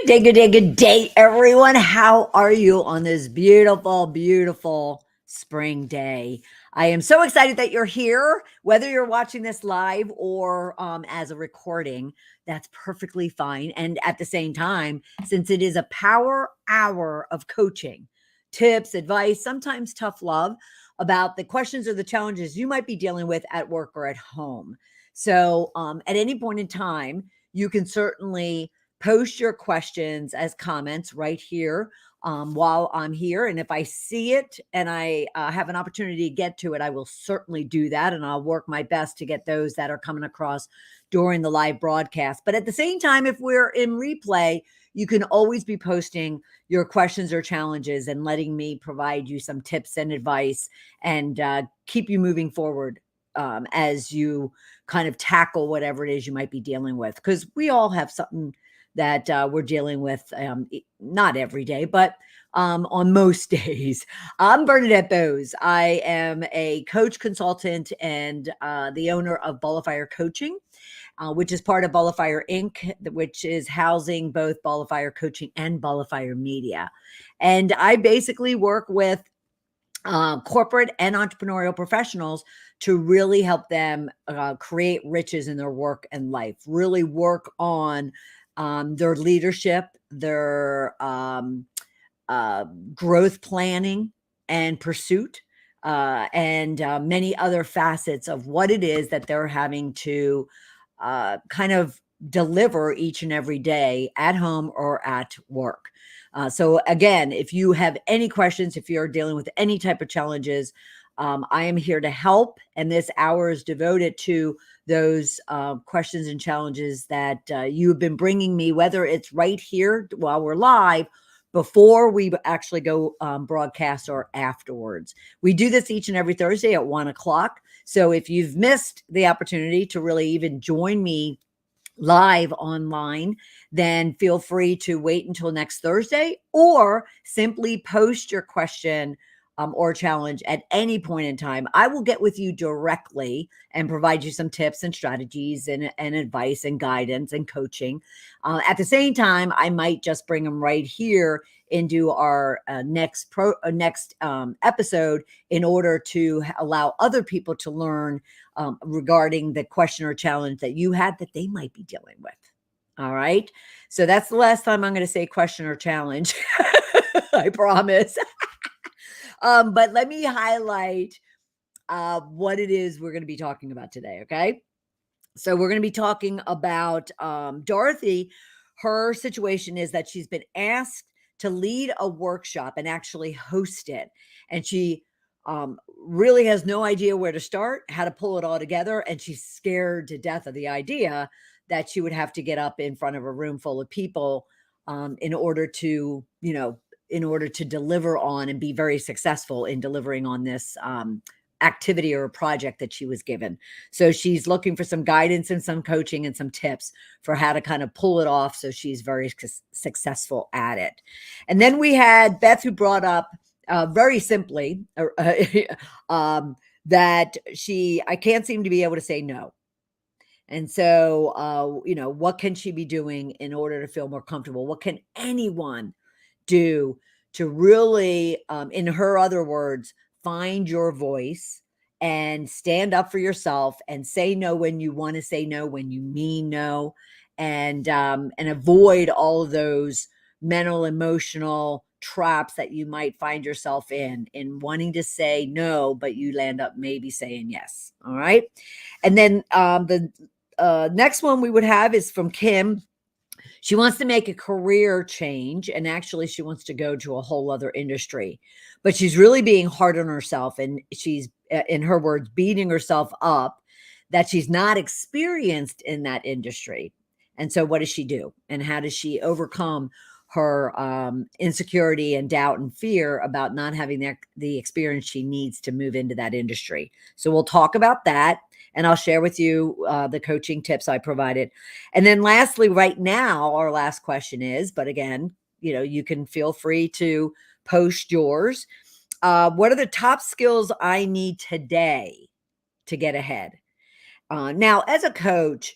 Good day, everyone. How are you on this beautiful, beautiful spring day? I am so excited that you're here, whether you're watching this live or as a recording, that's perfectly fine. And at the same time, since it is a power hour of coaching, tips, advice, sometimes tough love about the questions or the challenges you might be dealing with at work or at home. So at any point in time, you can certainly post your questions as comments right here while I'm here. And if I see it and I have an opportunity to get to it, I will certainly do that. And I'll work my best to get those that are coming across during the live broadcast. But at the same time, if we're in replay, you can always be posting your questions or challenges and letting me provide you some tips and advice and keep you moving forward as you kind of tackle whatever it is you might be dealing with. Because we all have something that we're dealing with, not every day, but on most days. I'm Bernadette Boas. I am a coach, consultant, and the owner of Ball-A-Fire Coaching, which is part of Ball-A-Fire Inc., which is housing both Ball-A-Fire Coaching and Ball-A-Fire Media. And I basically work with corporate and entrepreneurial professionals to really help them create riches in their work and life, really work on their leadership, their growth planning and pursuit, and many other facets of what it is that they're having to kind of deliver each and every day at home or at work. So again, if you have any questions, if you're dealing with any type of challenges, I am here to help. And this hour is devoted to those questions and challenges that you have been bringing me, whether it's right here while we're live, before we actually go broadcast or afterwards. We do this each and every Thursday at 1 o'clock. So if you've missed the opportunity to really even join me live online, then feel free to wait until next Thursday or simply post your question or challenge at any point in time. I will get with you directly and provide you some tips and strategies and advice and guidance and coaching. At the same time, I might just bring them right here into our next episode in order to allow other people to learn regarding the question or challenge that you had that they might be dealing with. All right. So that's the last time I'm going to say question or challenge. I promise. But let me highlight what it is we're going to be talking about today. Okay. So we're going to be talking about Dorothy. Her situation is that she's been asked to lead a workshop and actually host it. And she really has no idea where to start, how to pull it all together. And she's scared to death of the idea that she would have to get up in front of a room full of people in order to, in order to deliver on and be very successful in delivering on this activity or a project that she was given. So she's looking for some guidance and some coaching and some tips for how to kind of pull it off so she's very successful at it. And then we had Beth, who brought up very simply that I can't seem to be able to say no. And so, what can she be doing in order to feel more comfortable? What can anyone do to really, in her other words, find your voice and stand up for yourself and say no when you want to say no, when you mean no, and avoid all of those mental, emotional traps that you might find yourself in wanting to say no, but you land up maybe saying yes. All right. And then the next one we would have is from Kim. She wants to make a career change, and actually she wants to go to a whole other industry, but she's really being hard on herself, and she's, in her words, beating herself up that she's not experienced in that industry. And so what does she do? And how does she overcome her insecurity and doubt and fear about not having the experience she needs to move into that industry? So we'll talk about that. And I'll share with you the coaching tips I provided. And then lastly, right now, our last question is, but again, you can feel free to post yours. What are the top skills I need today to get ahead? Now, as a coach,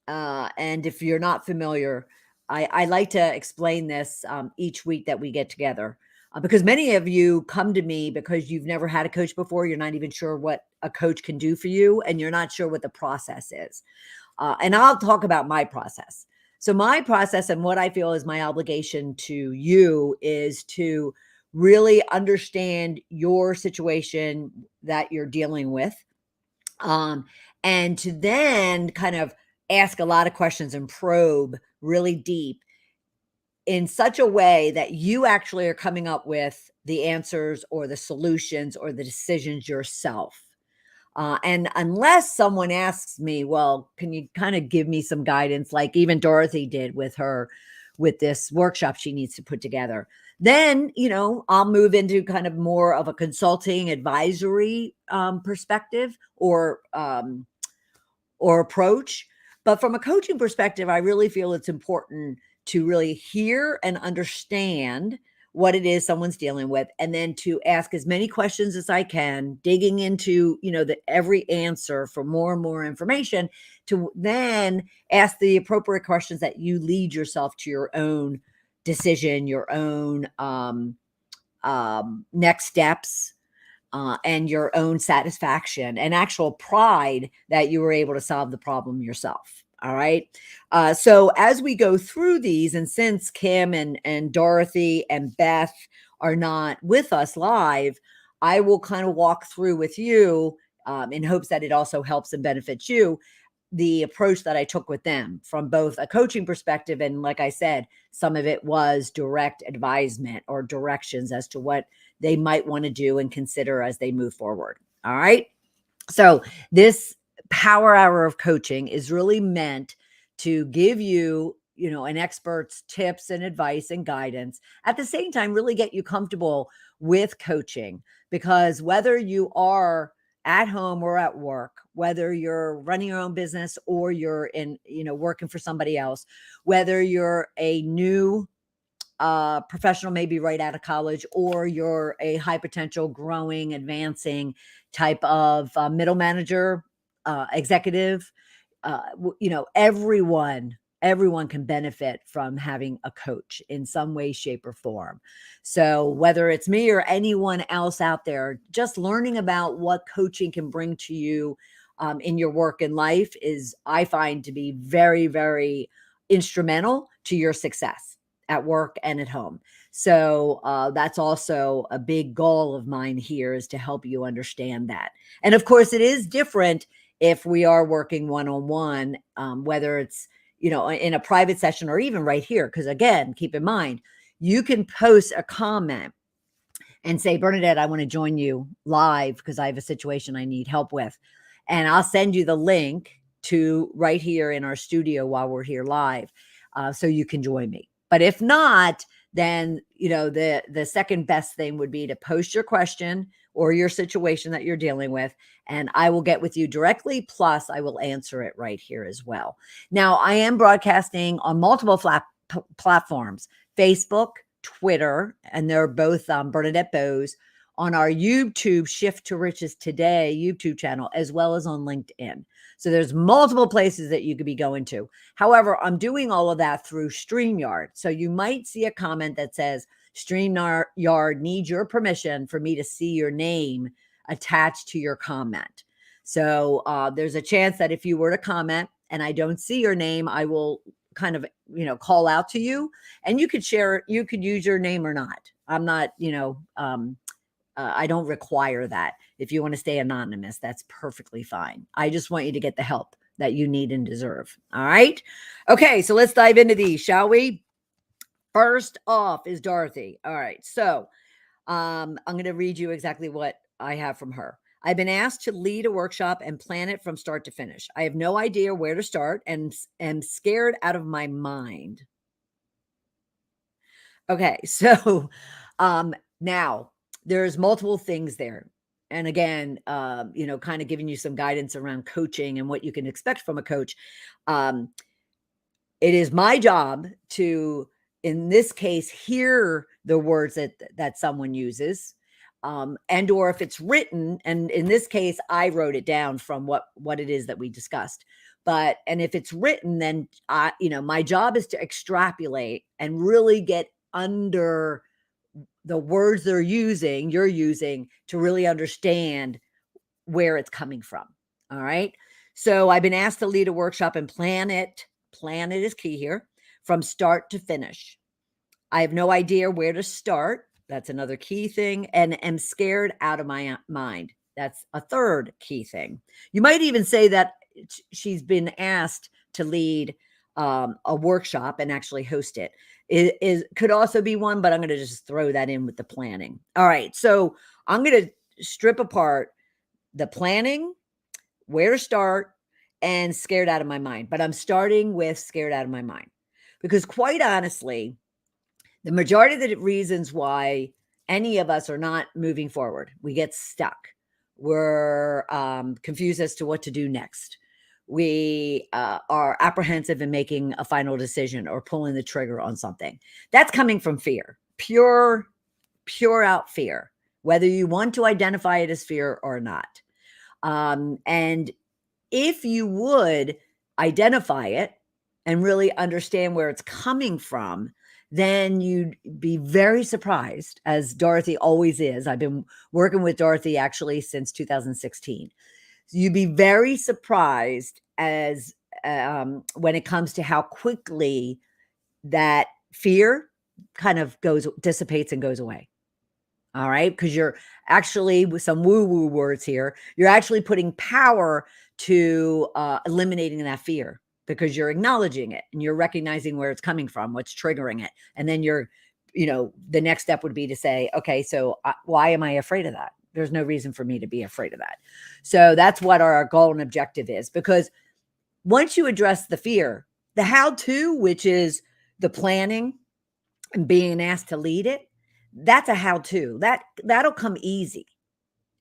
and if you're not familiar, I like to explain this each week that we get together because many of you come to me because you've never had a coach before. You're not even sure what a coach can do for you, and you're not sure what the process is. And I'll talk about my process. So my process and what I feel is my obligation to you is to really understand your situation that you're dealing with, um, and to then kind of ask a lot of questions and probe really deep in such a way that you actually are coming up with the answers or the solutions or the decisions yourself. And unless someone asks me, well, can you kind of give me some guidance, like even Dorothy did with this workshop she needs to put together, then, I'll move into kind of more of a consulting advisory perspective or approach. But from a coaching perspective, I really feel it's important to really hear and understand what it is someone's dealing with, and then to ask as many questions as I can, digging into, every answer for more and more information, to then ask the appropriate questions that you lead yourself to your own decision, your own next steps, and your own satisfaction and actual pride that you were able to solve the problem yourself. All right. So as we go through these, and since Kim and Dorothy and Beth are not with us live, I will kind of walk through with you in hopes that it also helps and benefits you, the approach that I took with them from both a coaching perspective. And like I said, some of it was direct advisement or directions as to what they might want to do and consider as they move forward. All right. So this power hour of coaching is really meant to give you, an expert's tips and advice and guidance. At the same time, really get you comfortable with coaching, because whether you are at home or at work, whether you're running your own business or you're in, working for somebody else, whether you're a new professional, maybe right out of college, or you're a high potential, growing, advancing type of middle manager, executive, everyone can benefit from having a coach in some way, shape, or form. So whether it's me or anyone else out there, just learning about what coaching can bring to you in your work and life is, I find, to be very, very instrumental to your success at work and at home. So that's also a big goal of mine here, is to help you understand that. And of course, it is different if we are working one-on-one, whether it's, in a private session or even right here. Because again, keep in mind, you can post a comment and say, Bernadette, I want to join you live because I have a situation I need help with. And I'll send you the link to right here in our studio while we're here live, so you can join me. But if not, then, the second best thing would be to post your question or your situation that you're dealing with, and I will get with you directly. Plus, I will answer it right here as well. Now, I am broadcasting on multiple platforms: Facebook, Twitter, and they're both Bernadette Boas, on our YouTube Shift to Riches Today YouTube channel, as well as on LinkedIn. So there's multiple places that you could be going to. However, I'm doing all of that through StreamYard. So you might see a comment that says, StreamYard needs your permission for me to see your name attached to your comment. So there's a chance that if you were to comment and I don't see your name, I will kind of, call out to you, and you could share, you could use your name or not. I'm not, I don't require that. If you want to stay anonymous, that's perfectly fine. I just want you to get the help that you need and deserve. All right. Okay. So let's dive into these, shall we? First off is Dorothy. All right. So I'm going to read you exactly what I have from her. I've been asked to lead a workshop and plan it from start to finish. I have no idea where to start and am scared out of my mind. Okay. So now there's multiple things there. And again, kind of giving you some guidance around coaching and what you can expect from a coach. It is my job to, in this case, hear the words that someone uses, and or if it's written. And in this case, I wrote it down from what it is that we discussed. and if it's written, then my job is to extrapolate and really get under the words you're using to really understand where it's coming from. All right. So I've been asked to lead a workshop and plan it. Plan it is key here, from start to finish. I have no idea where to start. That's another key thing. And am scared out of my mind. That's a third key thing. You might even say that she's been asked to lead a workshop and actually host it. It could also be one, but I'm going to just throw that in with the planning. All right. So I'm going to strip apart the planning, where to start, and scared out of my mind. But I'm starting with scared out of my mind, because quite honestly, the majority of the reasons why any of us are not moving forward, we get stuck. We're confused as to what to do next. We are apprehensive in making a final decision or pulling the trigger on something. That's coming from fear, pure out fear, whether you want to identify it as fear or not. And if you would identify it and really understand where it's coming from, then you'd be very surprised, as Dorothy always is. I've been working with Dorothy actually since 2016. You'd be very surprised as when it comes to how quickly that fear kind of dissipates and goes away. All right. Because you're actually, with some woo-woo words here, you're actually putting power to eliminating that fear, because you're acknowledging it and you're recognizing where it's coming from, what's triggering it. And then the next step would be to say, okay, so why am I afraid of that? There's no reason for me to be afraid of that. So that's what our goal and objective is, because once you address the fear, the how-to, which is the planning and being asked to lead it, that's a how-to. That'll come easy.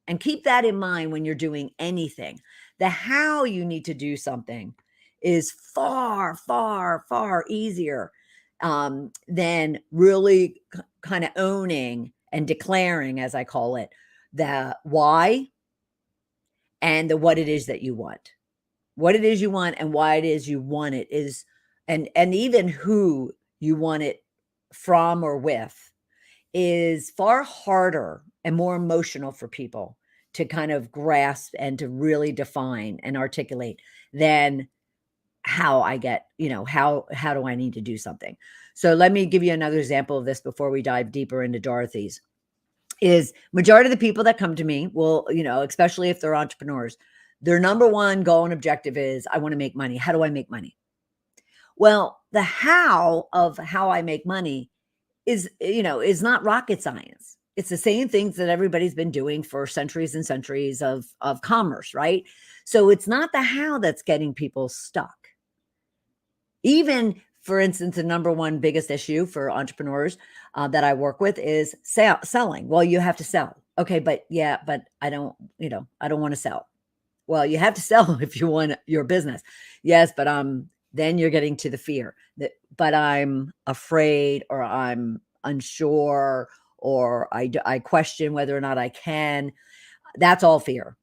And keep that in mind when you're doing anything. The how you need to do something is far, far, far easier than really kind of owning and declaring, as I call it, the why and the what it is that you want. What it is you want and why it is you want it is, and even who you want it from or with, is far harder and more emotional for people to kind of grasp and to really define and articulate than how I get, how do I need to do something? So let me give you another example of this before we dive deeper into Dorothy's. Is majority of the people that come to me will, especially if they're entrepreneurs, their number one goal and objective is, I want to make money. How do I make money? Well, the how of how I make money is not rocket science. It's the same things that everybody's been doing for centuries and centuries of commerce, right? So it's not the how that's getting people stuck. Even, for instance, the number one biggest issue for entrepreneurs that I work with is selling. Well, you have to sell. Okay, but I don't want to sell. Well, you have to sell if you want your business. Yes, but then you're getting to the fear but I'm afraid, or I'm unsure, or I question whether or not I can. That's all fear.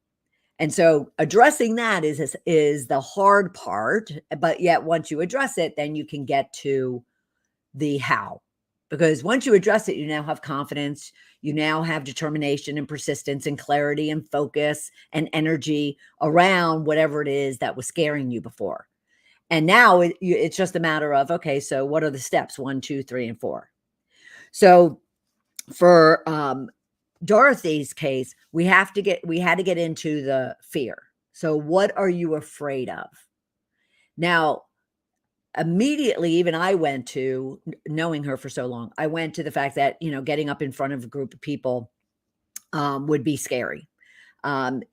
And so addressing that is the hard part. But yet once you address it, then you can get to the how. Because once you address it, you now have confidence, you now have determination and persistence and clarity and focus and energy around whatever it is that was scaring you before. And now it's just a matter of, okay, so what are the steps? 1, 2, 3, and 4. So for Dorothy's case, we had to get into the fear. So what are you afraid of? Now, immediately, even I went to, knowing her for so long, I went to the fact that, getting up in front of a group of people would be scary.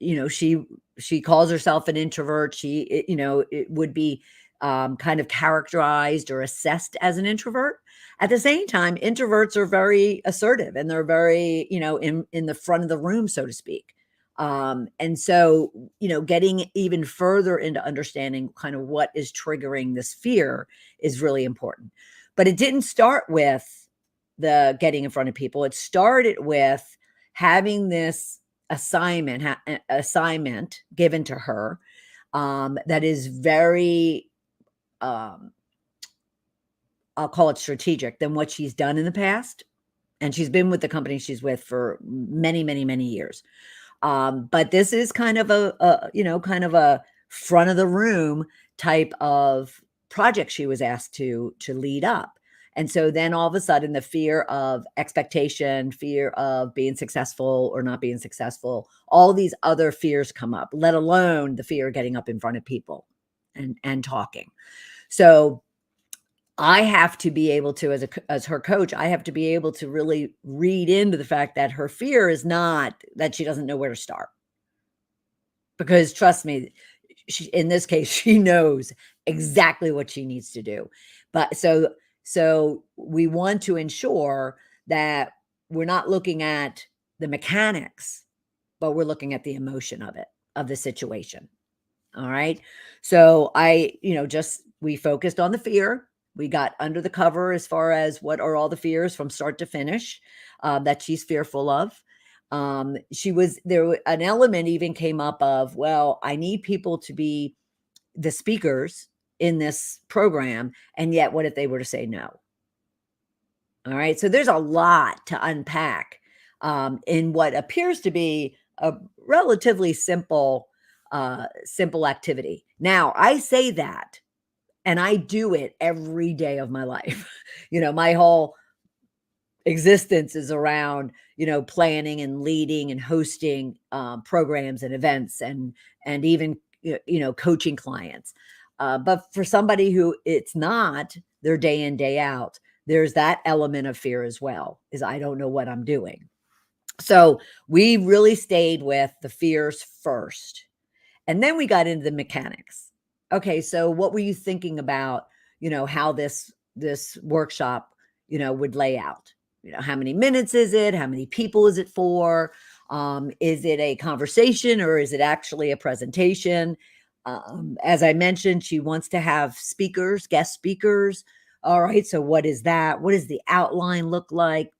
She calls herself an introvert. It would be kind of characterized or assessed as an introvert. At the same time, introverts are very assertive and they're very, in the front of the room, so to speak. And so, getting even further into understanding kind of what is triggering this fear is really important. But it didn't start with the getting in front of people. It started with having this assignment given to her that is very, I'll call it strategic than what she's done in the past. And she's been with the company she's with for many, many, many years. But this is kind of kind of a front of the room type of project she was asked to lead up. And so then all of a sudden the fear of expectation, fear of being successful or not being successful, all these other fears come up, let alone the fear of getting up in front of people and talking. So I have to be able to, as her coach, I have to be able to really read into the fact that her fear is not that she doesn't know where to start. Because trust me, in this case, she knows exactly what she needs to do. But so we want to ensure that we're not looking at the mechanics, but we're looking at the emotion of the situation. All right. So we focused on the fear. We got under the cover as far as what are all the fears from start to finish that she's fearful of. An element even came up of, well, I need people to be the speakers in this program. And yet, what if they were to say no? All right. So there's a lot to unpack in what appears to be a relatively simple activity. Now, I say that, and I do it every day of my life. My whole existence is around, planning and leading and hosting programs and events and even, coaching clients. But for somebody who it's not their day in, day out, there's that element of fear as well, is I don't know what I'm doing. So we really stayed with the fears first. And then we got into the mechanics. Okay, so what were you thinking about, how this workshop, would lay out? How many minutes is it? How many people is it for? Is it a conversation or is it actually a presentation? As I mentioned, she wants to have speakers, guest speakers. All right, so what is that? What does the outline look like?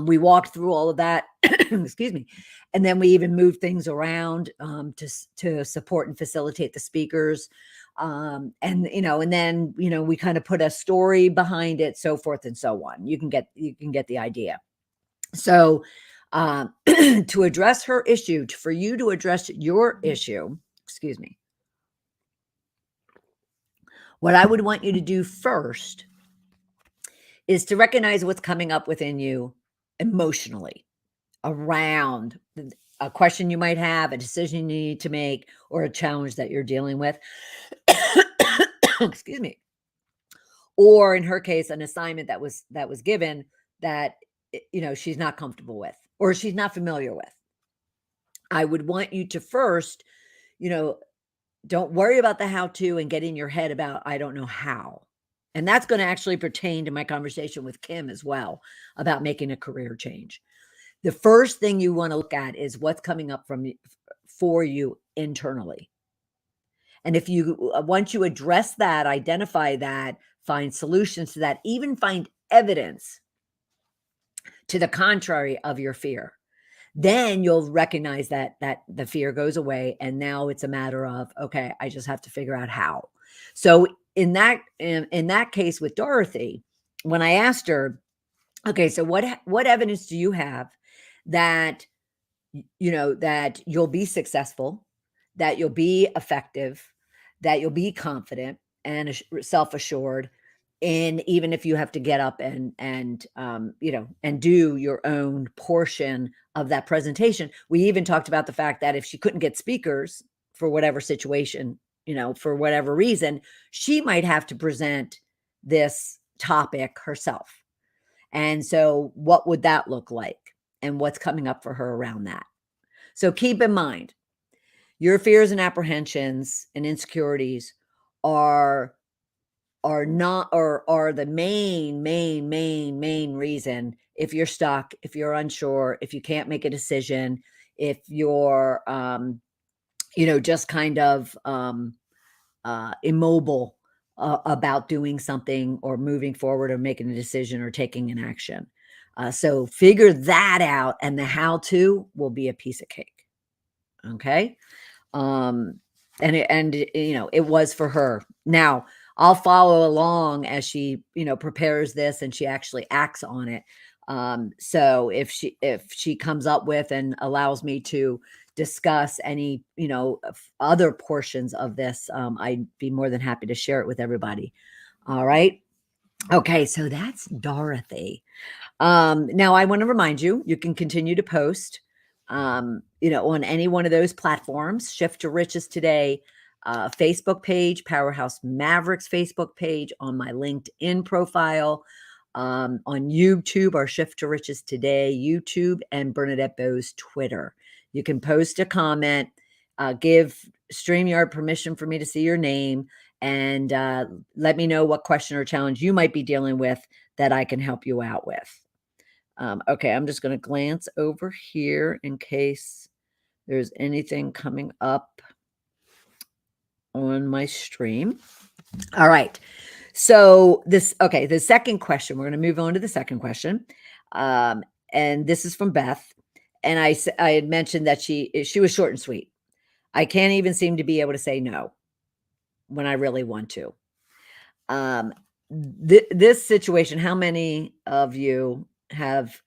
We walked through all of that, excuse me. And then we even moved things around to support and facilitate the speakers. And then, we kind of put a story behind it, so forth and so on. You can get the idea. So to address her issue, for you to address your issue, excuse me, what I would want you to do first is to recognize what's coming up within you emotionally around a question you might have, a decision you need to make, or a challenge that you're dealing with. Excuse me. Or in her case, an assignment that was given that she's not comfortable with or she's not familiar with. I would want you to first, don't worry about the how-to and get in your head about, I don't know how. And that's going to actually pertain to my conversation with Kim as well about making a career change. The first thing you want to look at is what's coming up for you internally. And if once you address that, identify that, find solutions to that, even find evidence to the contrary of your fear, then you'll recognize that the fear goes away. And now it's a matter of, okay, I just have to figure out how. So in that case with Dorothy, when I asked her, okay, so what evidence do you have that, that you'll be successful, that you'll be effective, that you'll be confident and self-assured, and even if you have to get up and do your own portion of that presentation. We even talked about the fact that if she couldn't get speakers for whatever situation, for whatever reason, she might have to present this topic herself. And so what would that look like? And what's coming up for her around that? So keep in mind, your fears and apprehensions and insecurities are the main reason if you're stuck, if you're unsure, if you can't make a decision, if you're just kind of immobile about doing something or moving forward or making a decision or taking an action. So figure that out, and the how-to will be a piece of cake. Okay. and it was for her. Now, I'll follow along as she, prepares this and she actually acts on it. So if she comes up with and allows me to discuss any, other portions of this, I'd be more than happy to share it with everybody. All right. Okay, so that's Dorothy. Now I want to remind you, you can continue to post, on any one of those platforms. Shift to Riches Today Facebook page, Powerhouse Mavericks Facebook page, on my LinkedIn profile, on YouTube, our Shift to Riches Today YouTube, and Bernadette Boas Twitter. You can post a comment, give StreamYard permission for me to see your name, and let me know what question or challenge you might be dealing with that I can help you out with. Okay, I'm just going to glance over here in case there's anything coming up on my stream. All right. So the second question, we're going to move on to the second question. And this is from Beth. And I had mentioned that she was short and sweet. I can't even seem to be able to say no when I really want to. This situation, how many of you have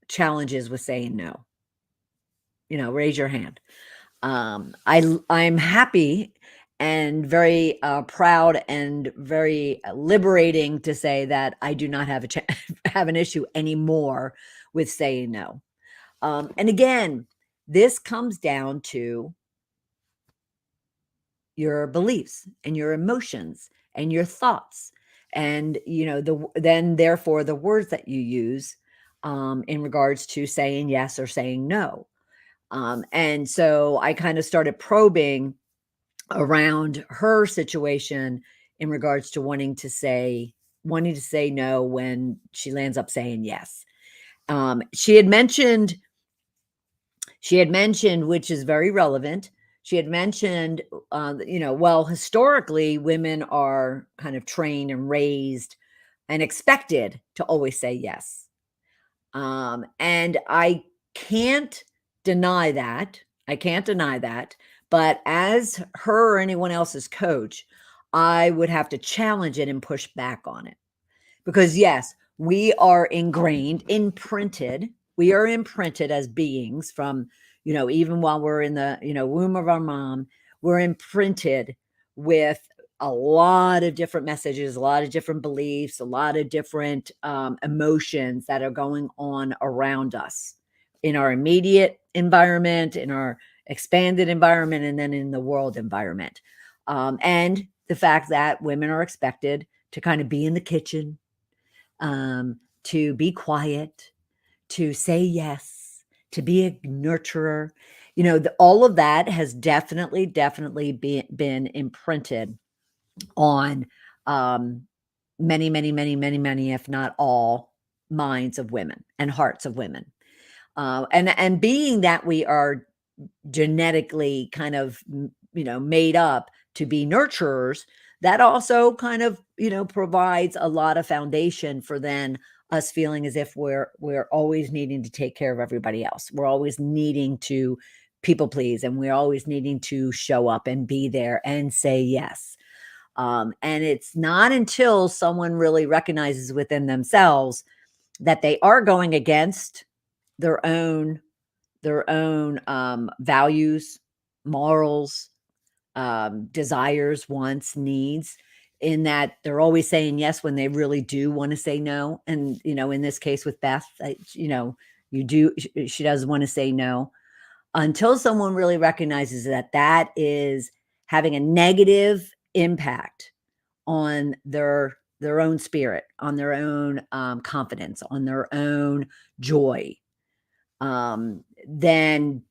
challenges with saying no? Raise your hand. I'm happy and very proud and very liberating to say that I do not have have an issue anymore with saying no. And again, this comes down to your beliefs and your emotions and your thoughts, and therefore the words that you use in regards to saying yes or saying no. And so I kind of started probing around her situation in regards to wanting to say no when she lands up saying yes. She had mentioned, which is very relevant. She had mentioned, historically, women are kind of trained and raised and expected to always say yes. And I can't deny that. But as her or anyone else's coach, I would have to challenge it and push back on it. Because yes, we are imprinted. We are imprinted as beings from, even while we're in the, womb of our mom, we're imprinted with a lot of different messages, a lot of different beliefs, a lot of different emotions that are going on around us in our immediate environment, in our expanded environment, and then in the world environment. And the fact that women are expected to kind of be in the kitchen, to be quiet, to say yes, to be a nurturer. All of that has definitely been imprinted on many, if not all, minds of women and hearts of women. And being that we are genetically kind of, made up to be nurturers, that also kind of, provides a lot of foundation for then us feeling as if we're always needing to take care of everybody else. We're always needing to people please, and we're always needing to show up and be there and say yes. And it's not until someone really recognizes within themselves that they are going against their own values, morals, desires, wants, needs, in that they're always saying yes when they really do want to say no. And, in this case with Beth, she does want to say no, until someone really recognizes that that is having a negative impact on their own spirit, on their own confidence, on their own joy. Then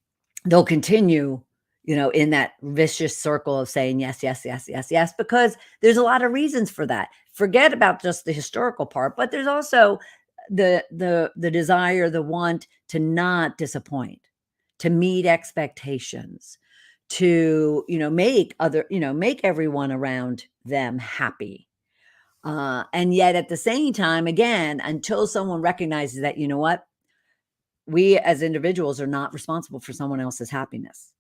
they'll continue, in that vicious circle of saying yes, because there's a lot of reasons for that. Forget about just the historical part, but there's also the desire, the want to not disappoint, to meet expectations, to, make everyone around them happy. And yet at the same time, again, until someone recognizes that, what? We as individuals are not responsible for someone else's happiness.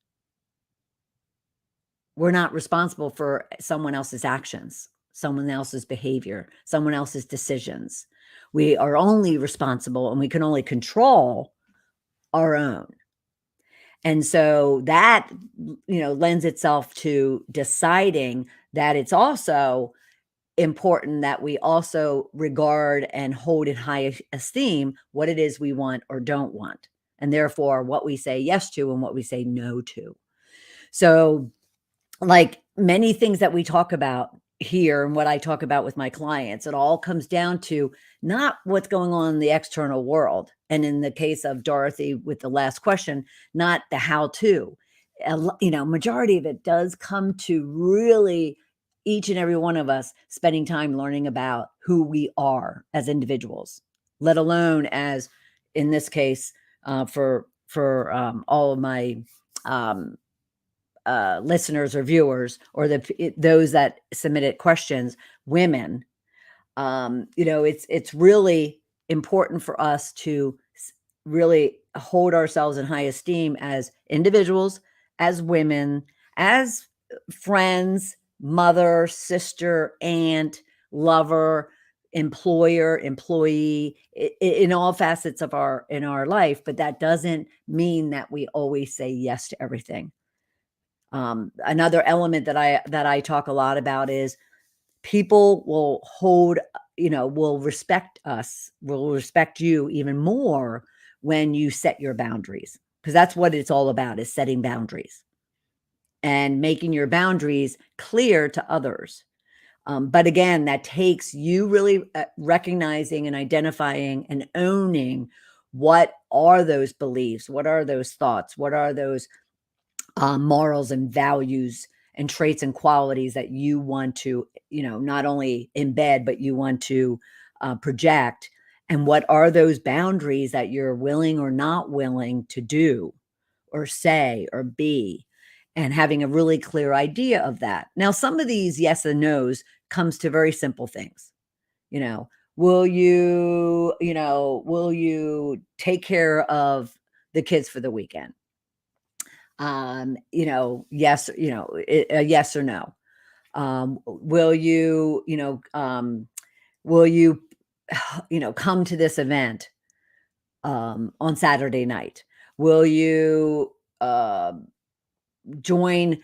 we're not responsible for someone else's actions, someone else's behavior, someone else's decisions. We are only responsible and we can only control our own. And so that, lends itself to deciding that it's also important that we also regard and hold in high esteem what it is we want or don't want, and therefore what we say yes to and what we say no to. So, like many things that we talk about here and what I talk about with my clients, it all comes down to not what's going on in the external world. And in the case of Dorothy with the last question, not the how to. Majority of it does come to really each and every one of us spending time learning about who we are as individuals, let alone as, in this case, for all of my listeners or viewers, or those that submitted questions, women. It's really important for us to really hold ourselves in high esteem as individuals, as women, as friends, mother, sister, aunt, lover, employer, employee, in all facets of our life. But that doesn't mean that we always say yes to everything. Another element that I talk a lot about is people will respect us, will respect you even more when you set your boundaries, because that's what it's all about, is setting boundaries and making your boundaries clear to others. But again, that takes you really recognizing and identifying and owning what are those beliefs, what are those thoughts, what are those morals and values and traits and qualities that you want to, not only embed, but you want to project. And what are those boundaries that you're willing or not willing to do or say or be, and having a really clear idea of that. Now, some of these yes and no's comes to very simple things. Will you take care of the kids for the weekend? Yes, a yes or no. Will you, will you, come to this event on Saturday night? Will you join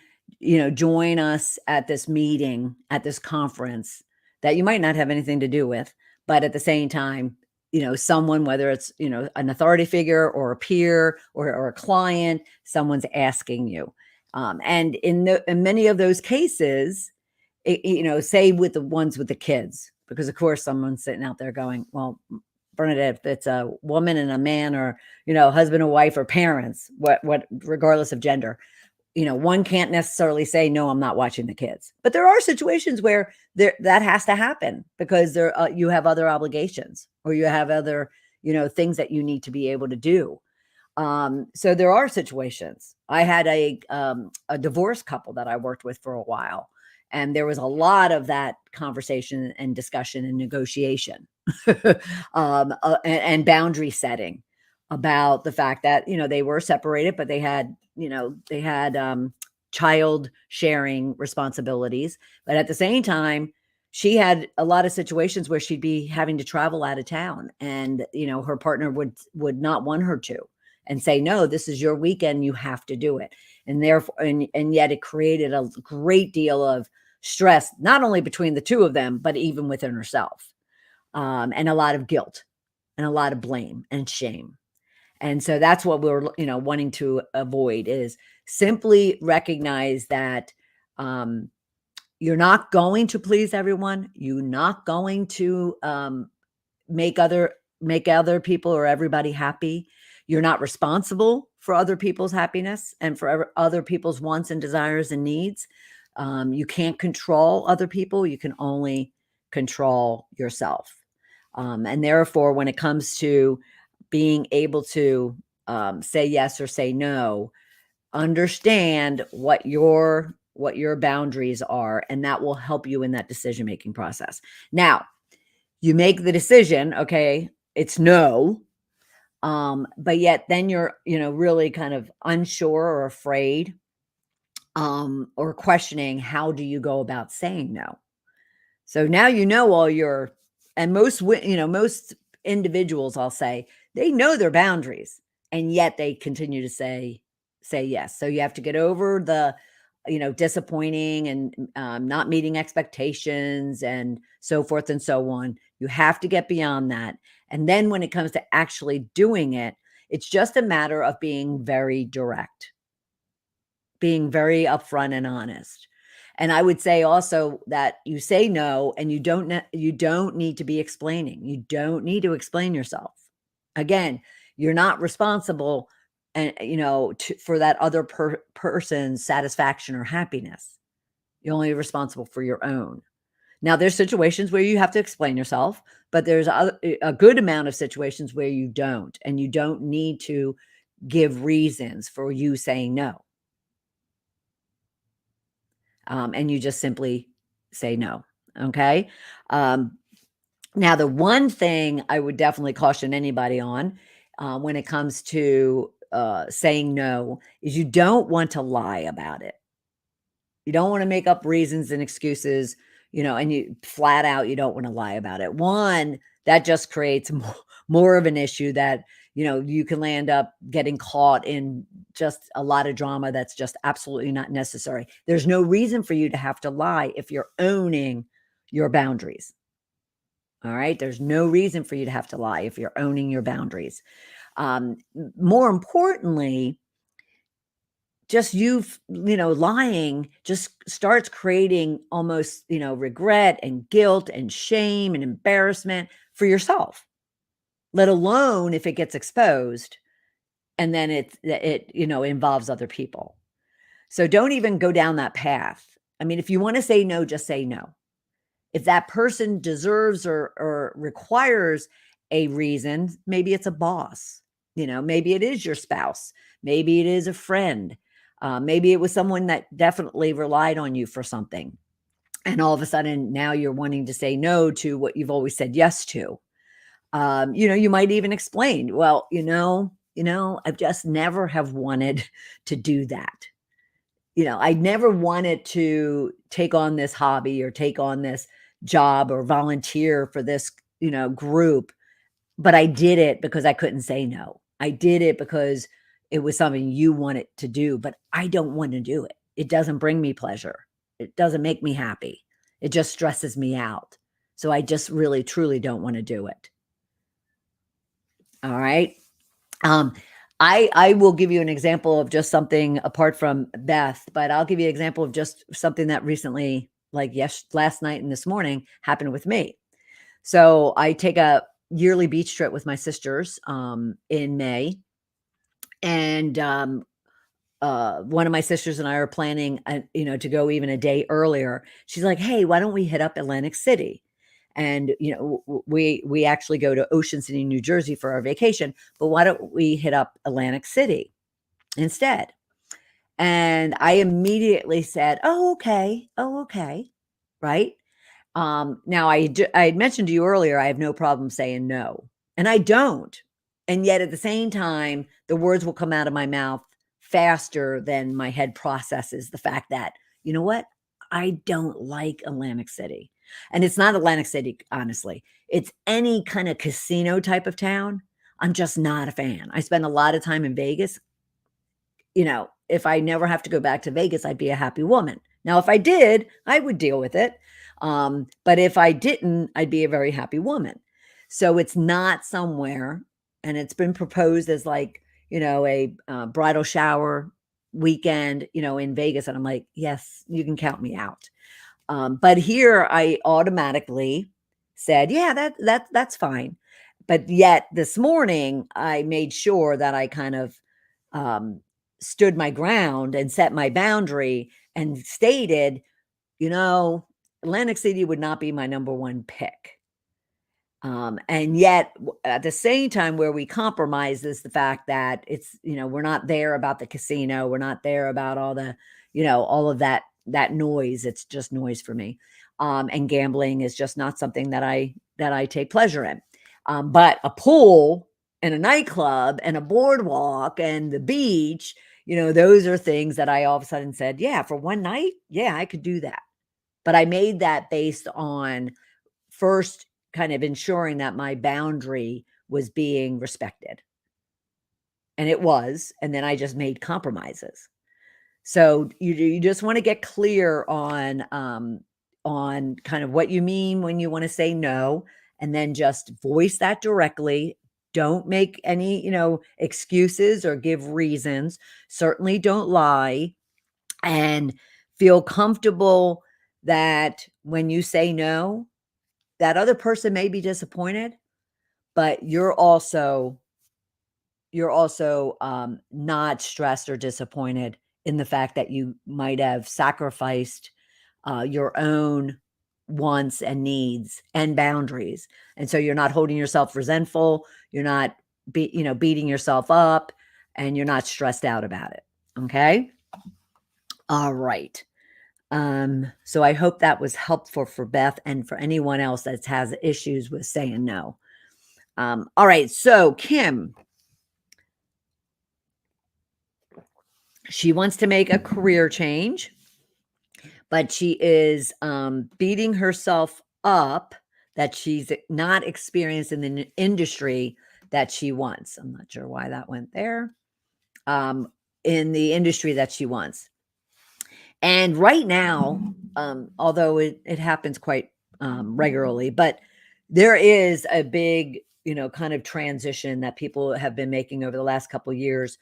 us at this meeting, at this conference that you might not have anything to do with, but at the same time, someone, whether it's, an authority figure or a peer or a client, someone's asking you. And in many of those cases, say with the ones with the kids, because of course someone's sitting out there going, well, Bernadette, if it's a woman and a man, or, husband and wife or parents, what, regardless of gender, one can't necessarily say, no, I'm not watching the kids. But there are situations where that has to happen because you have other obligations, or you have other, things that you need to be able to do. So there are situations. I had a divorced couple that I worked with for a while, and there was a lot of that conversation and discussion and negotiation and boundary setting about the fact that, they were separated, but they had child sharing responsibilities. But at the same time, she had a lot of situations where she'd be having to travel out of town, and, her partner would not want her to, and say, no, this is your weekend, you have to do it. And therefore, and yet it created a great deal of stress, not only between the two of them, but even within herself, and a lot of guilt and a lot of blame and shame. And so that's what we're, wanting to avoid, is simply recognize that you're not going to please everyone. You're not going to make other people or everybody happy. You're not responsible for other people's happiness and for other people's wants and desires and needs. You can't control other people. You can only control yourself. And therefore, when it comes to being able to say yes or say no, understand what your boundaries are, and that will help you in that decision-making process. Now, you make the decision, okay, it's no, but yet then you're, really kind of unsure or afraid. or questioning, how do you go about saying no? So now you know all your, and most, most individuals, I'll say, they know their boundaries, and yet they continue to say yes. So you have to get over the, disappointing and not meeting expectations and so forth and so on. You have to get beyond that. And then when it comes to actually doing it, it's just a matter of being very direct, being very upfront and honest. And I would say also that you say no, and you don't need to be explaining. You don't need to explain yourself. Again, you're not responsible, and for that other person's satisfaction or happiness. You're only responsible for your own. Now, there's situations where you have to explain yourself, but there's a good amount of situations where you don't, and you don't need to give reasons for you saying no. And you just simply say no. Okay. Now, the one thing I would definitely caution anybody on when it comes to saying no is you don't want to lie about it. You don't want to make up reasons and excuses, and you flat out, you don't want to lie about it. One, that just creates more of an issue that, you can land up getting caught in just a lot of drama that's just absolutely not necessary. There's no reason for you to have to lie if you're owning your boundaries. All right. There's no reason for you to have to lie if you're owning your boundaries. More importantly, just lying just starts creating almost, regret and guilt and shame and embarrassment for yourself, let alone if it gets exposed and then it involves other people. So don't even go down that path. I mean, if you want to say no, just say no. If that person deserves or requires a reason, maybe it's a boss, maybe it is your spouse, maybe it is a friend, maybe it was someone that definitely relied on you for something. And all of a sudden now you're wanting to say no to what you've always said yes to. You might even explain, well, I've just never have wanted to do that. I never wanted to take on this hobby or take on this job or volunteer for this, group, but I did it because I couldn't say no. I did it because it was something you wanted to do, but I don't want to do it. It doesn't bring me pleasure. It doesn't make me happy. It just stresses me out. So I just really, truly don't want to do it. All right. I will give you an example of just something apart from Beth, but I'll give you an example of just something that recently, like last night and this morning, happened with me. So I take a yearly beach trip with my sisters in May, and one of my sisters and I are planning, to go even a day earlier. She's like, "Hey, why don't we hit up Atlantic City?" And we actually go to Ocean City, New Jersey for our vacation, but why don't we hit up Atlantic City instead? And I immediately said, "Oh, okay. Oh, okay." Right? Now I had mentioned to you earlier, I have no problem saying no, and I don't. And yet at the same time, the words will come out of my mouth faster than my head processes the fact that, you know what? I don't like Atlantic City. And it's not Atlantic City, honestly. It's any kind of casino type of town. I'm just not a fan. I spend a lot of time in Vegas. If I never have to go back to Vegas, I'd be a happy woman. Now, if I did, I would deal with it. But if I didn't, I'd be a very happy woman. So it's not somewhere, and it's been proposed as like, a bridal shower weekend, in Vegas. And I'm like, yes, you can count me out. But here I automatically said, yeah, that's fine. But yet this morning I made sure that I kind of stood my ground and set my boundary and stated, Atlantic City would not be my number one pick. And yet at the same time, where we compromise is the fact that it's, we're not there about the casino. We're not there about all the, all of that noise. It's just noise for me. And gambling is just not something that I take pleasure in. But a pool and a nightclub and a boardwalk and the beach, those are things that I all of a sudden said, yeah, for one night, yeah, I could do that. But I made that based on first kind of ensuring that my boundary was being respected. And it was, and then I just made compromises. So you just want to get clear on kind of what you mean when you want to say no, and then just voice that directly. Don't make any, excuses or give reasons. Certainly don't lie, and feel comfortable that when you say no, that other person may be disappointed, but you're also not stressed or disappointed in the fact that you might have sacrificed your own wants and needs and boundaries. And so you're not holding yourself resentful. You're not beating yourself up, and you're not stressed out about it. Okay. All right. So I hope that was helpful for Beth and for anyone else that has issues with saying no. All right. So Kim, she wants to make a career change, but she is beating herself up that she's not experienced in the industry that she wants. I'm not sure why that went there. In the industry that she wants. And right now, although it happens quite regularly, but there is a big, kind of transition that people have been making over the last couple of years,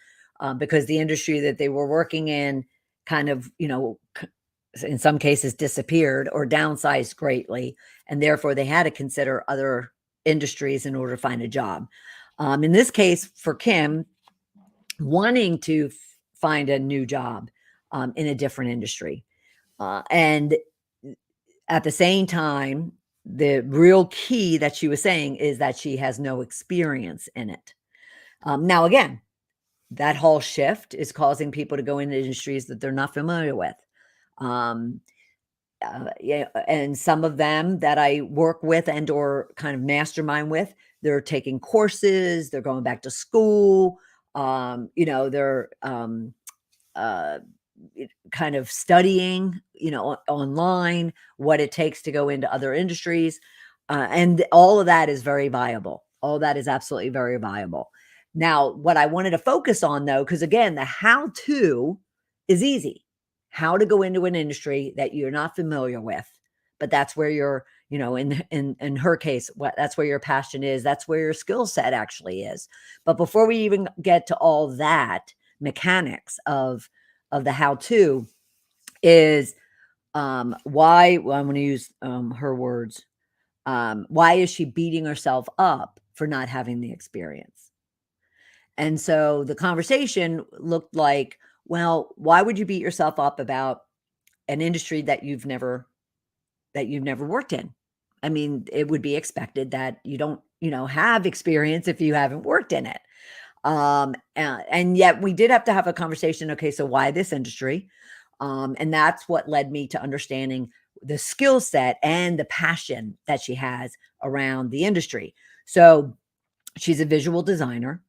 because the industry that they were working in kind of, in some cases disappeared or downsized greatly, and therefore they had to consider other industries in order to find a job. In this case, for Kim, wanting to find a new job in a different industry. And at the same time, the real key that she was saying is that she has no experience in it. Now, again, that whole shift is causing people to go into industries that they're not familiar with. Yeah, and some of them that I work with and or kind of mastermind with, they're taking courses, they're going back to school, they're kind of studying, online what it takes to go into other industries. And all of that is very viable. All that is absolutely very viable. Now, what I wanted to focus on though, because again, the how to is easy. How to go into an industry that you're not familiar with, but that's where your, in her case, that's where your passion is. That's where your skill set actually is. But before we even get to all that mechanics of the how to is why, well, I'm going to use her words. Why is she beating herself up for not having the experience? And so the conversation looked like, well, why would you beat yourself up about an industry that you've never worked in? I mean, it would be expected that you don't, have experience if you haven't worked in it. And yet we did have to have a conversation. Okay, so why this industry? And that's what led me to understanding the skill set and the passion that she has around the industry. So she's a visual designer,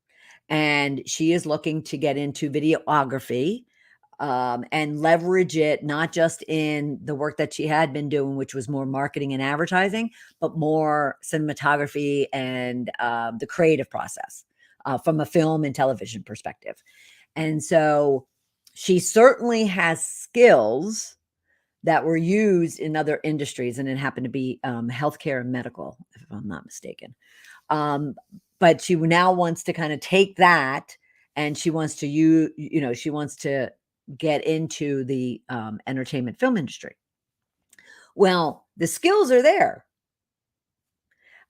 and she is looking to get into videography, and leverage it not just in the work that she had been doing, which was more marketing and advertising, but more cinematography and the creative process from a film and television perspective. And so she certainly has skills that were used in other industries, and it happened to be healthcare and medical, if I'm not mistaken. But she now wants to kind of take that, and she wants to she wants to get into the entertainment film industry. Well, the skills are there.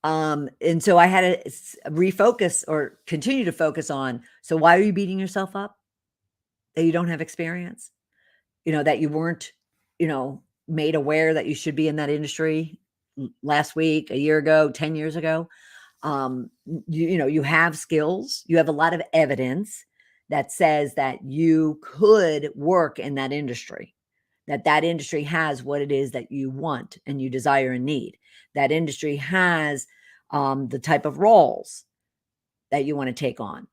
And so I had to refocus or continue to focus on, so why are you beating yourself up? That you don't have experience, that you weren't, made aware that you should be in that industry last week, a year ago, 10 years ago. You have skills, you have a lot of evidence that says that you could work in that industry, that industry has what it is that you want and you desire and need. That industry has the type of roles that you want to take on.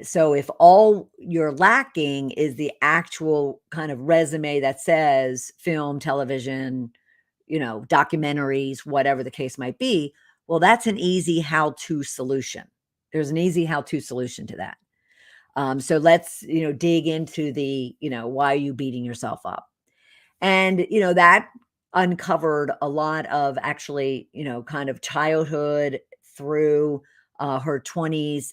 So if all you're lacking is the actual kind of resume that says film, television, documentaries, whatever the case might be, well, that's an easy how-to solution. There's an easy how-to solution to that. So let's, dig into the, why are you beating yourself up? And, that uncovered a lot of actually, kind of childhood through her 20s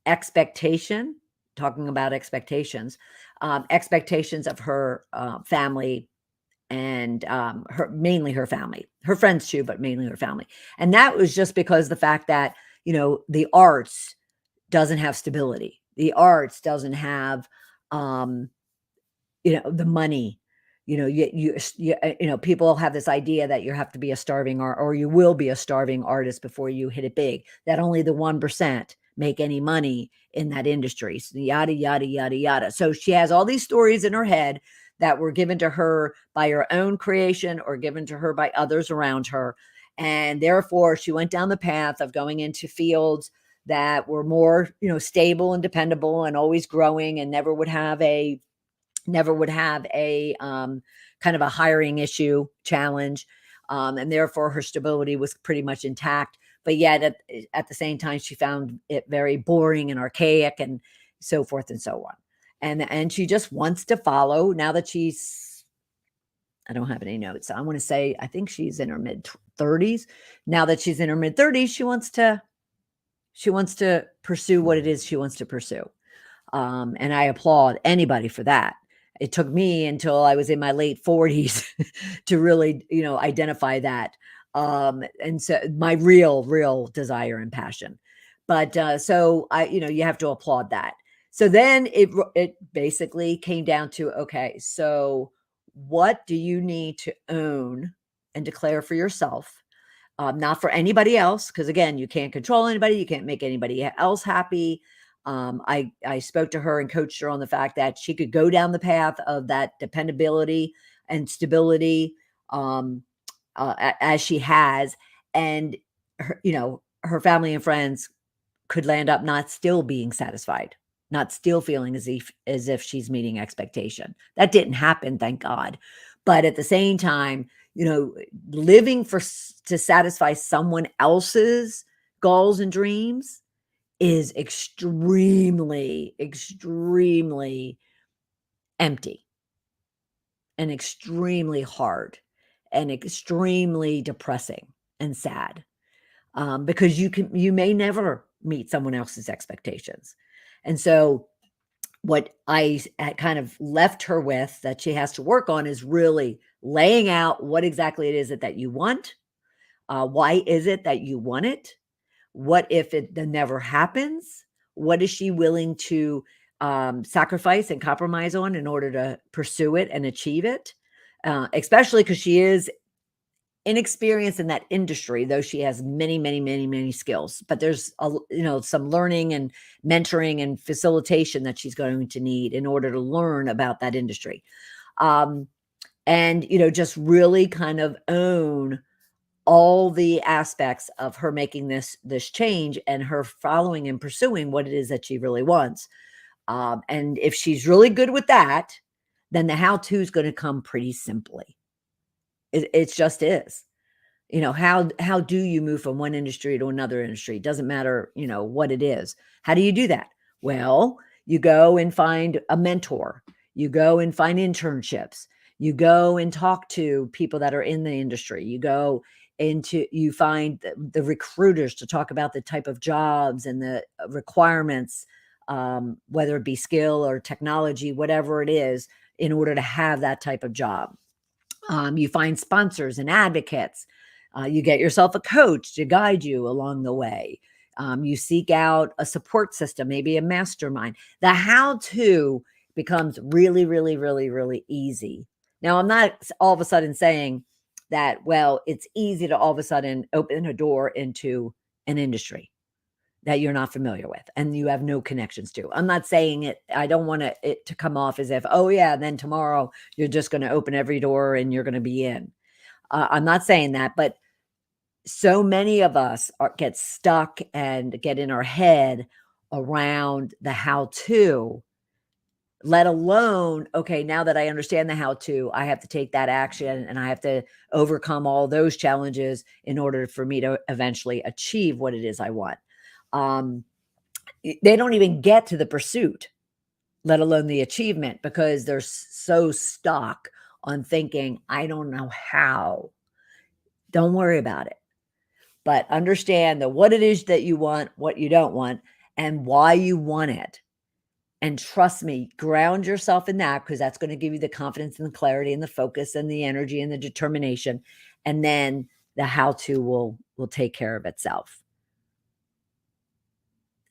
expectation, talking about expectations of her family and mainly her family, her friends too, but mainly her family. And that was just because the fact that, the arts doesn't have stability. The arts doesn't have, um, the money. People have this idea that you have to be a starving or you will be a starving artist before you hit it big, that only the 1% make any money in that industry. So yada, yada, yada, yada. So she has all these stories in her head that were given to her by her own creation or given to her by others around her. And therefore, she went down the path of going into fields that were more, stable and dependable and always growing and never would have a kind of a hiring issue challenge. And therefore her stability was pretty much intact. But yet at the same time, she found it very boring and archaic and so forth and so on. And she just wants to follow now that I don't have any notes. I want to say, I think she's in her mid 30s. Now that she's in her mid 30s, she wants to pursue what it is she wants to pursue. And I applaud anybody for that. It took me until I was in my late 40s to really, identify that. And so my real desire and passion. But so you have to applaud that. So then it basically came down to, okay, so what do you need to own and declare for yourself? Not for anybody else, because again, you can't control anybody, you can't make anybody else happy. I spoke to her and coached her on the fact that she could go down the path of that dependability and stability as she has, and her family and friends could land up not still being satisfied, not still feeling as if she's meeting expectation. That didn't happen, thank God. But at the same time, living to satisfy someone else's goals and dreams is extremely, extremely empty and extremely hard and extremely depressing and sad, because you may never meet someone else's expectations. And so what I kind of left her with that she has to work on is really laying out what exactly it is that you want. Why is it that you want it? What if it never happens? What is she willing to sacrifice and compromise on in order to pursue it and achieve it? Especially because she is inexperienced in that industry, though she has many, many, many, many skills. But there's some learning and mentoring and facilitation that she's going to need in order to learn about that industry. And just really kind of own all the aspects of her making this change and her following and pursuing what it is that she really wants. And if she's really good with that, then the how-to is going to come pretty simply. It just is. How do you move from one industry to another industry? It doesn't matter, what it is. How do you do that? Well, you go and find a mentor. You go and find internships. You go and talk to people that are in the industry. You find the recruiters to talk about the type of jobs and the requirements, whether it be skill or technology, whatever it is, in order to have that type of job. You find sponsors and advocates. You get yourself a coach to guide you along the way. You seek out a support system, maybe a mastermind. The how-to becomes really, really, really, really easy. Now, I'm not all of a sudden saying that, well, it's easy to all of a sudden open a door into an industry that you're not familiar with and you have no connections to. I'm not saying it. I don't want it to come off as if, oh yeah, then tomorrow you're just going to open every door and you're going to be in. I'm not saying that, but so many of us get stuck and get in our head around the how-to, let alone, okay, now that I understand the how-to, I have to take that action and I have to overcome all those challenges in order for me to eventually achieve what it is I want. They don't even get to the pursuit, let alone the achievement, because they're so stuck on thinking, I don't know how. Don't worry about it, but understand that what it is that you want, what you don't want, and why you want it. And trust me, ground yourself in that, because that's going to give you the confidence and the clarity and the focus and the energy and the determination. And then the how-to will take care of itself.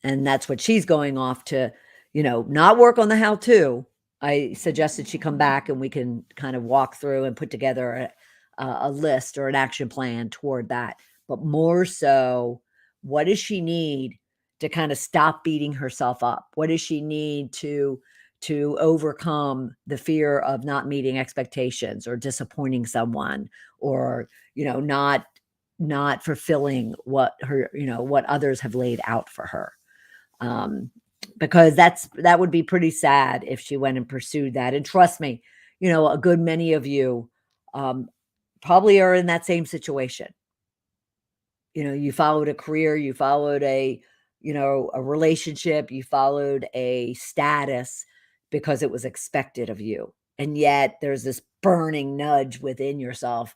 And that's what she's going off to, not work on the how-to. I suggested she come back and we can kind of walk through and put together a list or an action plan toward that. But more so, what does she need to kind of stop beating herself up? What does she need to overcome the fear of not meeting expectations or disappointing someone, or, not fulfilling what her, what others have laid out for her? Because that would be pretty sad if she went and pursued that. And trust me, a good many of you probably are in that same situation. You followed a career, you followed a relationship, you followed a status because it was expected of you. And yet there's this burning nudge within yourself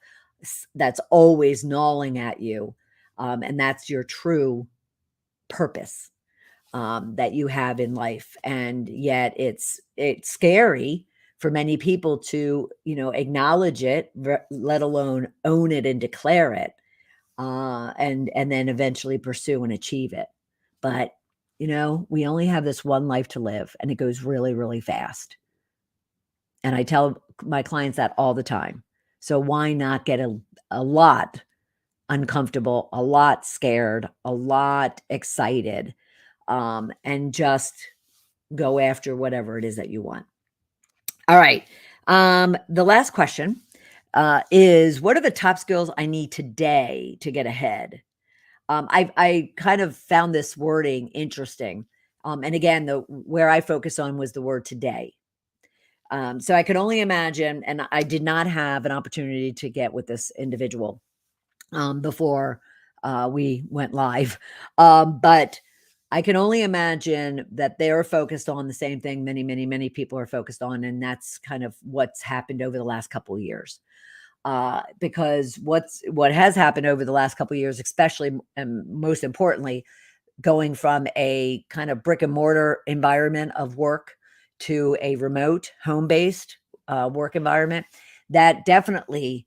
that's always gnawing at you. And that's your true purpose that you have in life. And yet it's scary for many people to, acknowledge it, let alone own it and declare it, and then eventually pursue and achieve it. But, we only have this one life to live, and it goes really, really fast. And I tell my clients that all the time. So why not get a lot uncomfortable, a lot scared, a lot excited, and just go after whatever it is that you want. All right. The last question is, what are the top skills I need today to get ahead? I kind of found this wording interesting. And again, where I focus on was the word today. So I could only imagine, and I did not have an opportunity to get with this individual before we went live. But I can only imagine that they're focused on the same thing many, many, many people are focused on. And that's kind of what's happened over the last couple of years. Because what has happened over the last couple of years, especially and most importantly, going from a kind of brick and mortar environment of work to a remote home-based work environment, that definitely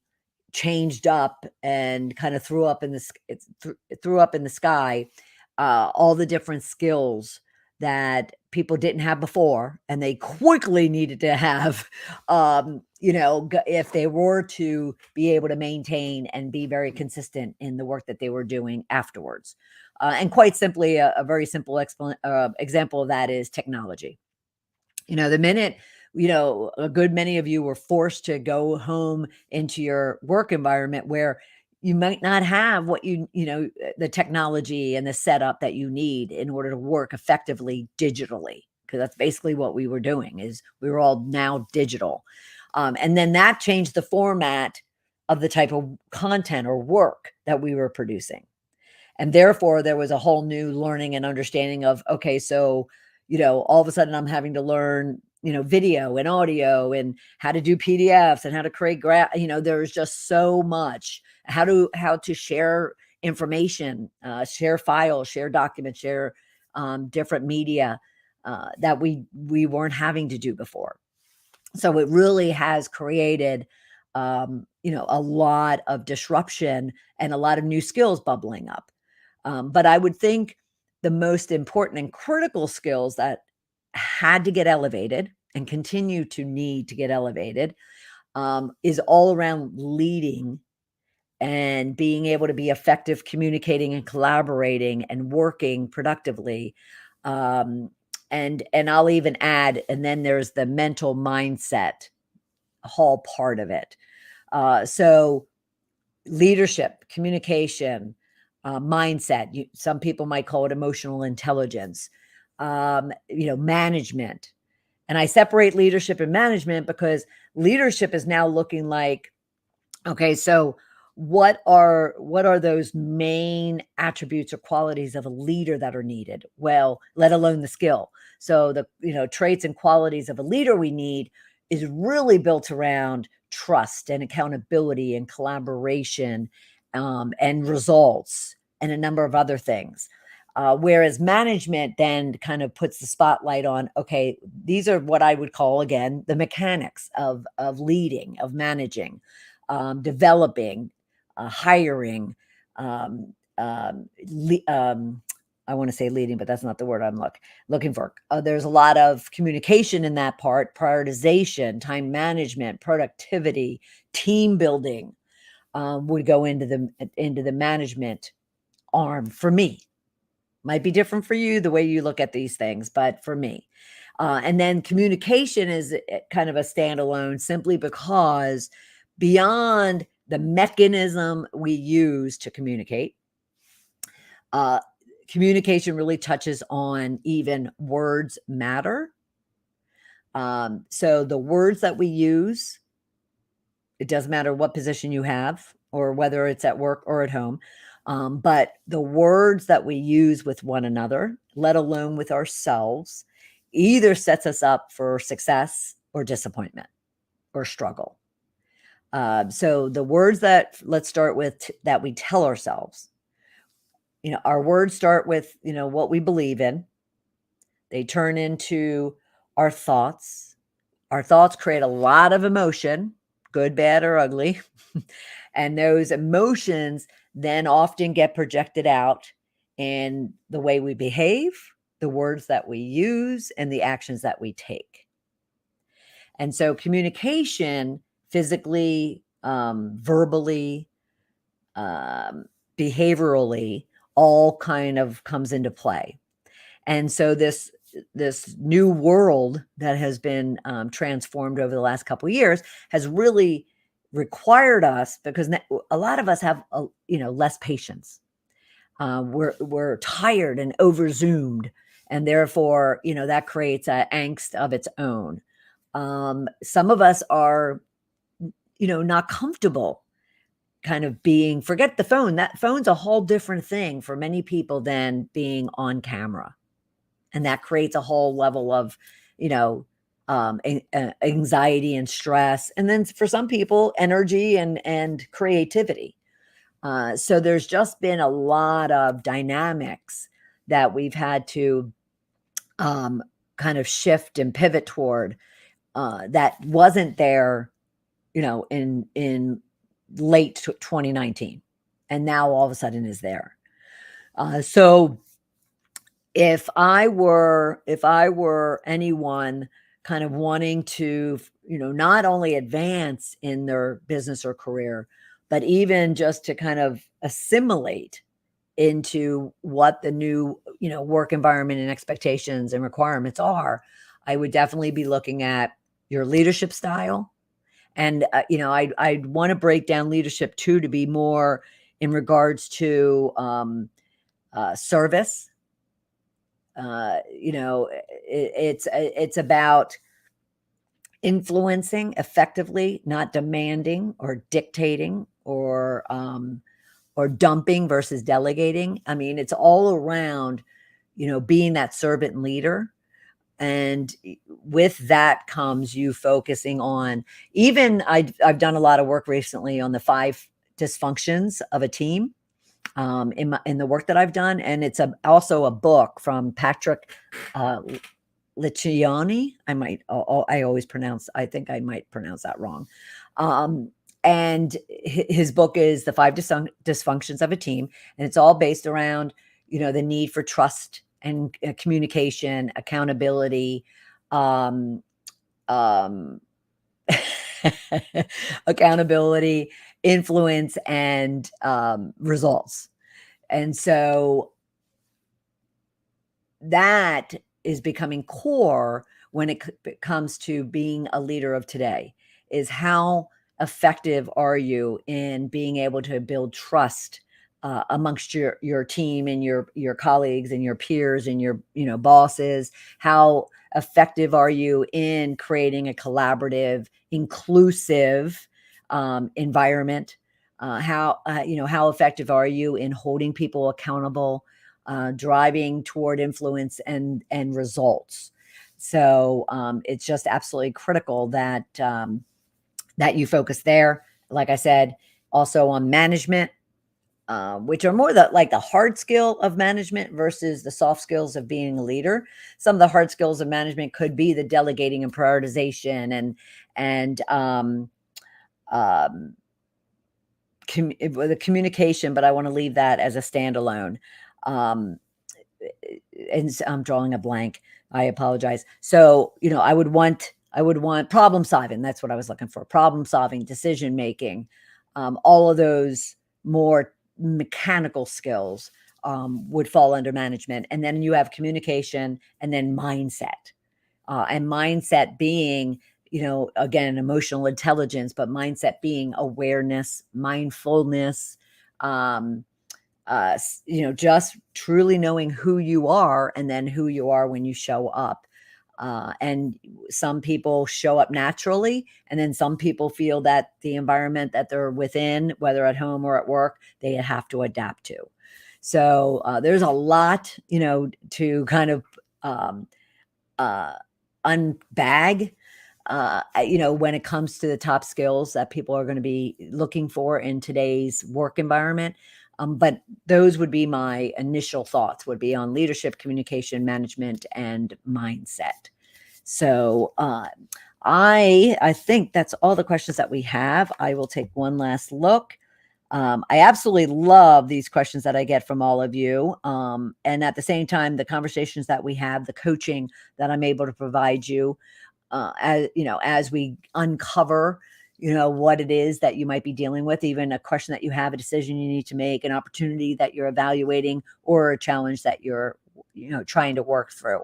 changed up and kind of threw up in the sky all the different skills that people didn't have before, and they quickly needed to have, if they were to be able to maintain and be very consistent in the work that they were doing afterwards. And quite simply, a very simple example of that is technology. The minute, a good many of you were forced to go home into your work environment where you might not have what the technology and the setup that you need in order to work effectively digitally, because that's basically what we were doing, is we were all now digital. And then that changed the format of the type of content or work that we were producing. And therefore, there was a whole new learning and understanding of, okay, so, all of a sudden I'm having to learn, video and audio and how to do PDFs and how to create there's just so much, how to share information, share files, share documents, share different media that we weren't having to do before. So it really has created, a lot of disruption and a lot of new skills bubbling up. But I would think the most important and critical skills that had to get elevated and continue to need to get elevated is all around leading and being able to be effective, communicating and collaborating and working productively. And I'll even add, and then there's the mental mindset whole part of it. So leadership, communication, mindset. Some people might call it emotional intelligence. management. And I separate leadership and management because leadership is now looking like, okay, so what are those main attributes or qualities of a leader that are needed? Well, let alone the skill. So the traits and qualities of a leader we need is really built around trust and accountability and collaboration, and results and a number of other things. Whereas management then kind of puts the spotlight on, okay, these are what I would call, again, the mechanics of leading, of managing, developing, hiring, I want to say leading, but that's not the word I'm looking for. There's a lot of communication in that part, prioritization, time management, productivity, team building, would go into the management arm for me. Might be different for you, the way you look at these things, but for me. And then communication is kind of a standalone, simply because beyond the mechanism we use to communicate, communication really touches on even words matter. So the words that we use, it doesn't matter what position you have or whether it's at work or at home. But the words that we use with one another, let alone with ourselves, either sets us up for success or disappointment or struggle. So the words that, let's start with, that we tell ourselves, our words start with, what we believe in. They turn into our thoughts. Our thoughts create a lot of emotion, good, bad, or ugly. And those emotions then often get projected out in the way we behave, the words that we use, and the actions that we take. And so communication, physically, verbally, behaviorally, all kind of comes into play. And so this new world that has been transformed over the last couple of years has really required us, because a lot of us have less patience. We're tired and over zoomed, and therefore that creates an angst of its own. Some of us are not comfortable kind of being, forget the phone, that phone's a whole different thing for many people than being on camera. And that creates a whole level of, anxiety and stress. And then for some people, energy and creativity. So there's just been a lot of dynamics that we've had to kind of shift and pivot toward, that wasn't there, in late 2019. And now all of a sudden is there. So if I were anyone kind of wanting to, not only advance in their business or career, but even just to kind of assimilate into what the new, work environment and expectations and requirements are, I would definitely be looking at your leadership style. And, I'd want to break down leadership too, to be more in regards to service. It's about influencing effectively, not demanding or dictating or dumping versus delegating. I mean, it's all around, being that servant leader. And with that comes you focusing on, even I've done a lot of work recently on the 5 dysfunctions of a team. In the work that I've done, and it's also a book from Patrick Lencioni. I think I might pronounce that wrong. And his book is The 5 Dysfunctions of a Team, and it's all based around the need for trust and communication, accountability, accountability, influence, and results. And so that is becoming core when it comes to being a leader of today, is how effective are you in being able to build trust, amongst your team and your colleagues and your peers and your bosses? How effective are you in creating a collaborative, inclusive environment? How effective are you in holding people accountable, driving toward influence and results? So it's just absolutely critical that that you focus there. Like I said, also on management, which are more the hard skill of management versus the soft skills of being a leader. Some of the hard skills of management could be the delegating and prioritization and um, the communication, but I want to leave that as a standalone. Um, and I'm drawing a blank. I apologize. So, I would want problem solving. That's what I was looking for. Problem solving, decision making, all of those more mechanical skills would fall under management. And then you have communication and then mindset. And mindset being, again, emotional intelligence, but mindset being awareness, mindfulness, just truly knowing who you are and then who you are when you show up. And some people show up naturally, and then some people feel that the environment that they're within, whether at home or at work, they have to adapt to. So there's a lot, to kind of uh, unbag, when it comes to the top skills that people are going to be looking for in today's work environment. But those would be my initial thoughts, would be on leadership, communication, management, and mindset. So I think that's all the questions that we have. I will take one last look. I absolutely love these questions that I get from all of you. And at the same time, the conversations that we have, the coaching that I'm able to provide you, as we uncover, what it is that you might be dealing with, even a question that you have, a decision you need to make, an opportunity that you're evaluating, or a challenge that you're, trying to work through.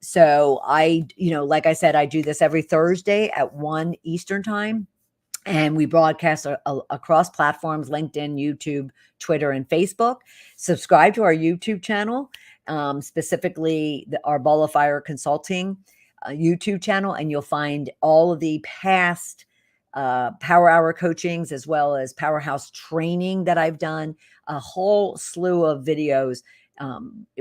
So like I said, I do this every Thursday at 1 Eastern time. And we broadcast across platforms: LinkedIn, YouTube, Twitter, and Facebook. Subscribe to our YouTube channel, specifically our Ball of Fire Consulting YouTube channel, and you'll find all of the past Power Hour coachings, as well as Powerhouse training that I've done, a whole slew of videos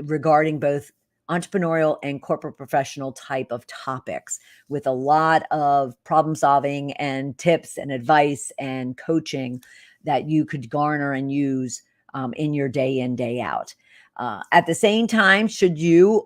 regarding both entrepreneurial and corporate professional type of topics, with a lot of problem solving and tips and advice and coaching that you could garner and use in your day in, day out. At the same time, should you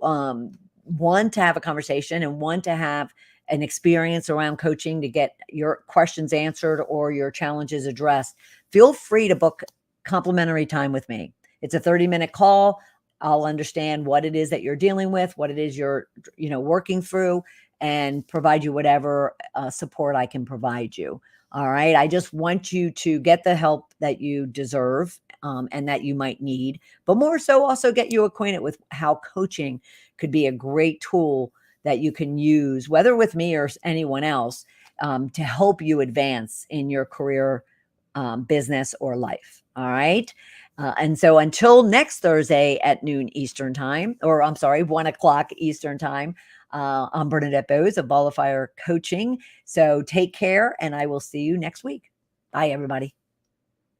want to have a conversation and want to have an experience around coaching to get your questions answered or your challenges addressed, feel free to book complimentary time with me. It's a 30-minute call. I'll understand what it is that you're dealing with, what it is you're, working through, and provide you whatever support I can provide you. All right. I just want you to get the help that you deserve and that you might need, but more so also get you acquainted with how coaching could be a great tool that you can use, whether with me or anyone else, to help you advance in your career, business, or life. All right. And so until next Thursday at noon Eastern time, or I'm sorry, 1 o'clock Eastern time, I'm Bernadette Boas of Ball of Fire Coaching. So take care, and I will see you next week. Bye, everybody.